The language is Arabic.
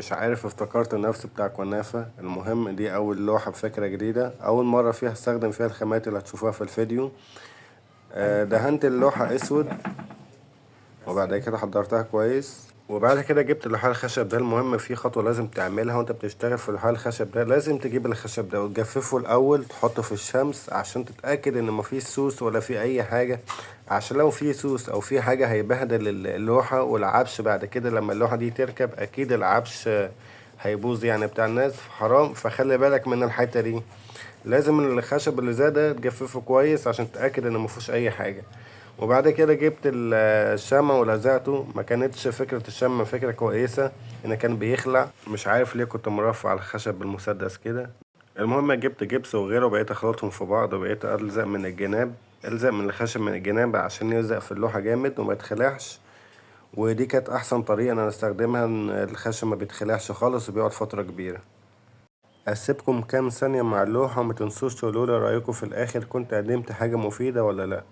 مش عارف، افتكرت نفسي بتاع كنافة. المهم دي اول لوحة بفكرة جديدة، اول مرة فيها استخدم فيها الخامات اللي هتشوفوها في الفيديو. دهنت اللوحة اسود، وبعد كده حضرتها كويس، وبعد كده جبت اللوحة الخشب ده. المهم في خطوة لازم تعملها وانت بتشتغل في اللوحة الخشب ده، لازم تجيب الخشب ده وتجففه الاول، تحطه في الشمس عشان تتأكد ان مفيش سوس ولا في اي حاجة، عشان لو في سوس او في حاجة هيبهدل اللوحة والعفش. بعد كده لما اللوحة دي تركب اكيد العفش هيبوظ يعني بتاع الناس، حرام. فخلي بالك من الحتة دي، لازم الخشب اللي زي ده تجففه كويس عشان تتأكد ان مفيهوش اي حاجة. وبعد كده جبت الشمع ولزقته. ما كانتش فكرة الشمع فكرة كويسة، ان كان بيخلع، مش عارف ليه كنت مرفع الخشب بالمسدس كده. المهم جبت جبس وغيره، وبقيت اخلطهم في بعض، وبقيت الزق من الجناب، الزق من الخشب من الجناب عشان يلزق في اللوحة جامد وما يتخلعش. ودي كانت احسن طريقة انا استخدمها، ان الخشب ما بيتخلعش خالص وبيقعد فترة كبيرة. اسيبكم كام ثانية مع اللوحة، وما تنسوش تقولولي رأيكم في الاخر، كنت قدمت حاجة مفيدة ولا لا.